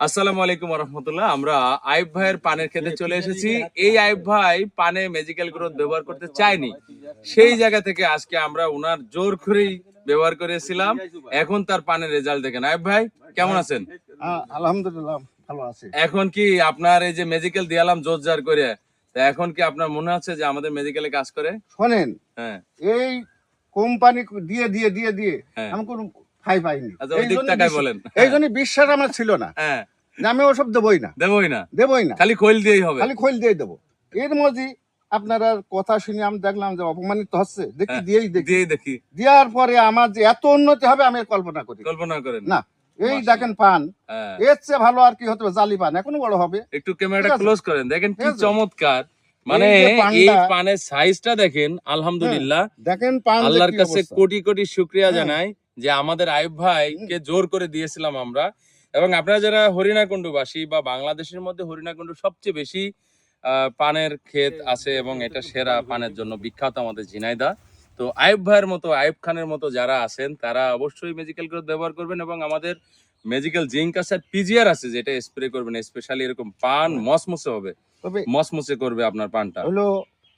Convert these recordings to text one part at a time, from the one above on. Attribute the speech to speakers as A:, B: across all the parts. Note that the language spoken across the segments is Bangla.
A: আসসালামু আলাইকুম রহমতুল্লাহ। আমরা আইব ভাইয়ের পানের খেতে চলে এসেছি। এই আইব ভাই পানে ম্যাজিক্যাল গ্রোথ ব্যবহার করতে চায়নি, সেই জায়গা থেকে আজকে আমরা উনার জোর করেই ব্যবহার করেছিলাম। এখন তার পানের রেজাল্ট দেখেন। আইব ভাই কেমন আছেন?
B: আলহামদুলিল্লাহ ভালো আছি।
A: এখন কি আপনার এই যে ম্যাজিক্যাল দিয়ালাম জোরজার করে, তা এখন কি আপনার মনে হচ্ছে যে আমাদের ম্যাজিক্যালে কাজ করে?
B: শোনেন,
A: হ্যাঁ,
B: এই কোম্পানি দিয়ে দিয়ে দিয়ে দিয়ে
A: হ্যাঁ।
B: আমি কোনো ফাই পাইনি।
A: আচ্ছা, ওই দিক তাকায় বলেন।
B: এই জন্য বিশ্বাস আমার ছিল না
A: হ্যাঁ,
B: যে আমি ওসব দেবই না,
A: দেবই না,
B: দেবই না,
A: খালি খৈল দিয়েই হবে।
B: খালি খোল দিয়ে দেবো। এর মধ্যে আপনারা কথা শুনে আমি দেখলাম যে অপমানিত হচ্ছে, দেখি দিয়েই দেখি,
A: দিয়েই দেখি,
B: দেওয়ার পরে আমার যে এত উন্নতি হবে আমি কল্পনা করি
A: কল্পনা করেন
B: না। এই দেখেন পান,
A: হ্যাঁ।
B: এর চেয়ে ভালো আর কি হতে পারে? জালি পান এখনো বড় হবে।
A: একটু ক্যামেরাটা
B: ঠিক আছে।
A: ক্লোজ করেন, দেখেন কি
B: ঠিক আছে।
A: চমৎকার। মানে
B: এই যে
A: এই
B: পানটা-
A: পানের সাইজটা দেখেন, আলহামদুলিল্লাহ।
B: দেখেন পান যে
A: আল্লাহর
B: কি
A: কাছে
B: অবস্থা।
A: কোটি কোটি শুকরিয়া
B: হ্যাঁ।
A: জানাই যে আমাদের আইব ভাইকে জোর করে দিয়েছিলাম আমরা। এবং আপনারা যারা হরিণাকুণ্ডুবাসী বা বাংলাদেশের মধ্যে হরিণাকুণ্ডু সবচেয়ে বেশি পানের ক্ষেত আছে এবং এটা সেরা পানের জন্য বিখ্যাত আমাদের ঝিনাইদহ। তো আইব ভাইয়ের মতো, আইব খানের মতো যারা আছেন তারা অবশ্যই ম্যাজিক্যাল গ্রোথ ব্যবহার করবেন। এবং আমাদের ম্যাজিক্যাল জিঙ্ক আছে আর পিজিআর আছে, যেটা স্প্রে করবেন। স্পেশালি এরকম পান মসমসে হবে,
B: তবে
A: মসমসে করবে আপনার পানটা।
B: হলো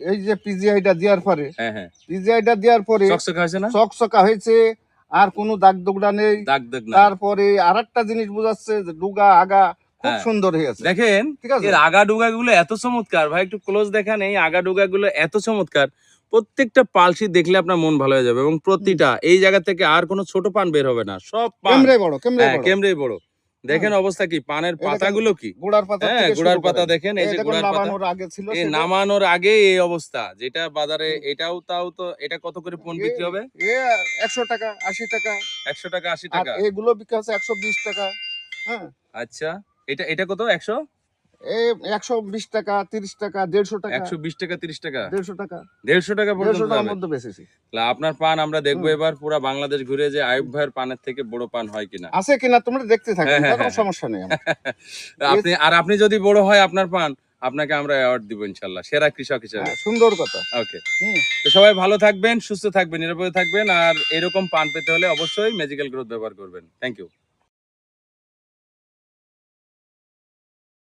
B: এই যে পিজিআইটা দেওয়ার পরে,
A: হ্যাঁ হ্যাঁ,
B: পিজিআইটা দেওয়ার পরে
A: চকচকে হয়েছে না?
B: চকচকা হয়েছে, আর কোনো দাগ দুগড়া নেই।
A: দাগ দাগ না।
B: তারপরে আরেকটা জিনিস বোঝাচ্ছে যে ডুগা আগা খুব
A: হ্যাঁ।
B: সুন্দর হয়ে আছে।
A: দেখেন
B: ঠিক আছে।
A: এর আগা ডুগা গুলো এত চমৎকার, ভাই একটু ক্লোজ দেখান। এই আগা ডুগা গুলো এত চমৎকার, প্রত্যেকটা পালসি দেখলে আপনার মন ভালো হয়ে যাবে। এবং প্রতিটা এই জায়গা থেকে আর কোনো ছোট পান বের হবে না, সব পান
B: কেমরে বড়, কেমরে
A: হ্যাঁ
B: বড়।
A: কেমরেই বড়। দেখেন অবস্থা কি, পানের পাতাগুলো কি,
B: গোড়ার পাতা
A: হ্যাঁ
B: থেকে
A: গোড়ার
B: শুরু
A: পাতা
B: করেন।
A: দেখেন, এই যে
B: দেখুন
A: গোড়ার পাতা
B: নামানোর আগে ছিল
A: এই
B: সেটা।
A: নামানোর আগে এই অবস্থা, যেটা বাজারে এটাও তাও তো। এটা কত করে পণ বিক্রি হবে?
B: এ 100 টাকা 80 টাকা,
A: 100 টাকা 80
B: আর
A: টাকা।
B: এগুলো বিক্রি হচ্ছে 120 টাকা। হ্যাঁ,
A: আচ্ছা, এটা এটা কত? 100
B: এই 120 টাকা 30 টাকা 150 টাকা
A: 120 টাকা 30 টাকা
B: 150 টাকা
A: 150 টাকা
B: 150
A: পর্যন্ত
B: টাকার
A: যাবে।
B: মধ্যে বেচেছি।
A: তাহলে আপনার পান আমরা দেখবো এবার পুরা বাংলাদেশ ঘুরে, যে আইব ভাইয়ের পানের থেকে বড় পান হয় কিনা।
B: আছে কিনা তোমরা দেখতে থাকো,
A: হ্যাঁ, হ্যাঁ,
B: কোনো
A: হ্যাঁ।
B: সমস্যা নেই আমার।
A: আপনি যদি বড় হয় আপনার পান, আপনাকে আমরা অ্যাওয়ার্ড দিব ইনশাল্লাহ, সেরা কৃষক হিসেবে।
B: হ্যাঁ, সুন্দর কথা।
A: ওকে,
B: হুম।
A: তো সবাই ভালো থাকবেন, সুস্থ থাকবেন, নিরাপদে থাকবেন। আর এরকম পান পেতে হলে অবশ্যই ম্যাজিক্যাল গ্রোথ ব্যবহার করবেন। Thank you.